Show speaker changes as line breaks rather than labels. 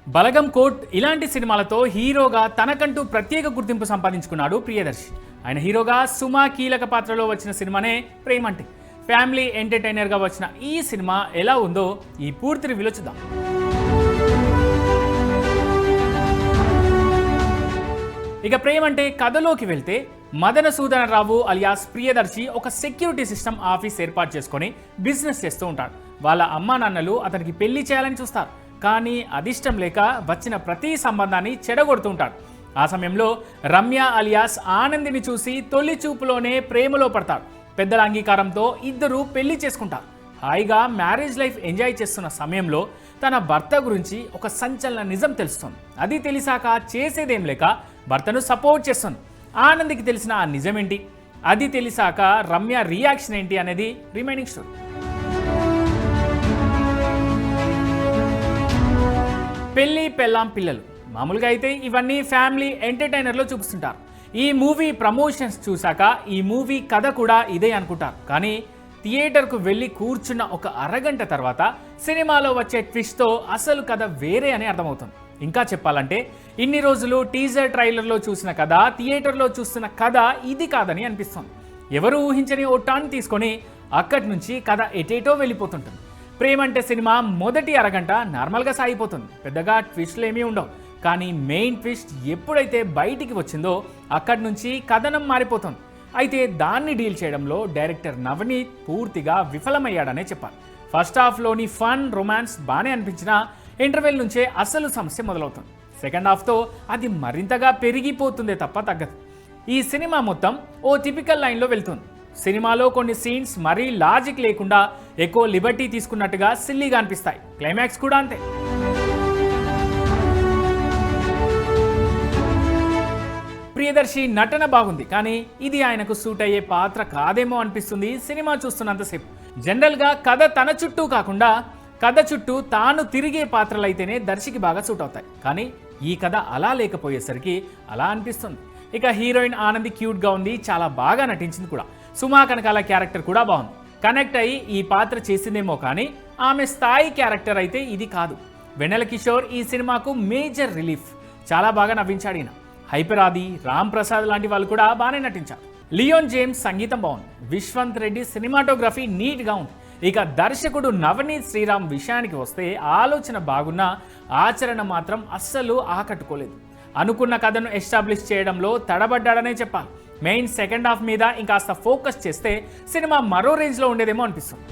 బలగం coat ఇలాంటి సినిమాలతో హీరోగా తనకంటూ ప్రత్యేక గుర్తింపు సంపాదించుకున్నాడు ప్రియదర్శి. ఆయన హీరోగా సుమా కీలక పాత్రలో వచ్చిన సినిమానే ప్రేమంటే. ఫ్యామిలీ ఎంటర్టైనర్గా వచ్చిన ఈ సినిమా ఎలా ఉందో ఈ పూర్తి రివ్యూలో చూద్దాం. ఇక ప్రేమంటే కథలోకి వెళ్తే మదనసూదనరావు అలియాస్ ప్రియదర్శి ఒక సెక్యూరిటీ సిస్టమ్ ఆఫీస్ ఏర్పాటు చేసుకొని బిజినెస్ చేస్తూ ఉంటాడు. వాళ్ళ అమ్మా నాన్నలు అతనికి పెళ్లి చేయాలని చూస్తారు, కానీ అదిష్టం లేక వచ్చిన ప్రతి సంబంధాన్ని చెడగొడుతూ ఉంటాడు. ఆ సమయంలో రమ్య అలియాస్ ఆనందిని చూసి తొలి చూపులోనే ప్రేమలో పడతాడు. పెద్దల అంగీకారంతో ఇద్దరు పెళ్లి చేసుకుంటారు. హాయిగా మ్యారేజ్ లైఫ్ ఎంజాయ్ చేస్తున్న సమయంలో తన భర్త గురించి ఒక సంచలన నిజం తెలుస్తుంది. అది తెలిసాక చేసేదేం లేక భర్తను సపోర్ట్ చేస్తుంది. ఆనందికి తెలిసిన ఆ నిజం ఏంటి, అది తెలిసాక రమ్య రియాక్షన్ ఏంటి అనేది రిమైనింగ్ స్టోరీ. పెళ్లి పెళ్ళాం పిల్లలు మామూలుగా అయితే ఇవన్నీ ఫ్యామిలీ ఎంటర్టైనర్లో చూపిస్తుంటారు. ఈ మూవీ ప్రమోషన్స్ చూశాక ఈ మూవీ కథ కూడా ఇదే అనుకుంటారు. కానీ థియేటర్కు వెళ్ళి కూర్చున్న ఒక అరగంట తర్వాత సినిమాలో వచ్చే ట్విస్ట్తో అసలు కథ వేరే అని అర్థమవుతుంది. ఇంకా చెప్పాలంటే ఇన్ని రోజులు టీజర్ ట్రైలర్లో చూసిన కథ థియేటర్లో చూస్తున్న కథ ఇది కాదని అనిపిస్తుంది. ఎవరు ఊహించని ఓ టర్న్ తీసుకొని అక్కడి నుంచి కథ ఎటేటో వెళ్ళిపోతుంటుంది. ప్రేమంటే సినిమా మొదటి అరగంట నార్మల్గా సాగిపోతుంది. పెద్దగా ట్విస్ట్లు ఏమీ ఉండవు. కానీ మెయిన్ ట్విస్ట్ ఎప్పుడైతే బయటికి వచ్చిందో అక్కడి నుంచి కథనం మారిపోతుంది. అయితే దాన్ని డీల్ చేయడంలో డైరెక్టర్ నవనీత్ పూర్తిగా విఫలమయ్యాడనే చెప్పాలి. ఫస్ట్ హాఫ్లోని ఫన్ రొమాన్స్ బాగానే అనిపించినా ఇంటర్వెల్ నుంచే అసలు సమస్య మొదలవుతుంది. సెకండ్ హాఫ్తో అది మరింతగా పెరిగిపోతుందే తప్ప తగ్గదు. ఈ సినిమా మొత్తం ఓ టిపికల్ లైన్లో వెళ్తుంది. సినిమాలో కొన్ని సీన్స్ మరీ లాజిక్ లేకుండా ఎక్కువ లిబర్టీ తీసుకున్నట్టుగా సిల్లీగా అనిపిస్తాయి. క్లైమాక్స్ కూడా అంతే. ప్రియదర్శి నటన బాగుంది, కానీ ఇది ఆయనకు సూట్ అయ్యే పాత్ర కాదేమో అనిపిస్తుంది సినిమా చూస్తున్నంతసేపు. జనరల్గా కథ తన చుట్టూ కాకుండా కథ చుట్టూ తాను తిరిగే పాత్రలైతేనే దర్శికి బాగా సూట్ అవుతాయి. కానీ ఈ కథ అలా లేకపోయేసరికి అలా అనిపిస్తుంది. ఇక హీరోయిన్ ఆనంది క్యూట్గా ఉంది, చాలా బాగా నటించింది కూడా. సుమా కనకాల క్యారెక్టర్ కూడా బాగుంది. కనెక్ట్ అయ్యి ఈ పాత్ర చేసిందేమో కానీ ఆమె స్థాయి క్యారెక్టర్ అయితే ఇది కాదు. వెన్నెల కిషోర్ ఈ సినిమాకు మేజర్ రిలీఫ్. చాలా బాగా నవ్వించాడు ఈయన. హైపర్ ఆది, రామ్ ప్రసాద్ లాంటి వాళ్ళు కూడా బాగానే నటించారు. లియోన్ జేమ్స్ సంగీతం బాగుంది. విశ్వంత్ రెడ్డి సినిమాటోగ్రఫీ నీట్గా ఉంది. ఇక దర్శకుడు నవనీత్ శ్రీరామ్ విషయానికి వస్తే ఆలోచన బాగున్నా ఆచరణ మాత్రం అస్సలు ఆకట్టుకోలేదు. అనుకున్న కథను ఎస్టాబ్లిష్ చేయడంలో తడబడ్డాడనే చెప్పాలి. మెయిన్ సెకండ్ హాఫ్ మీద ఇంకాస్త ఫోకస్ చేస్తే సినిమా మరో రేంజ్లో ఉండేదేమో అనిపిస్తుంది.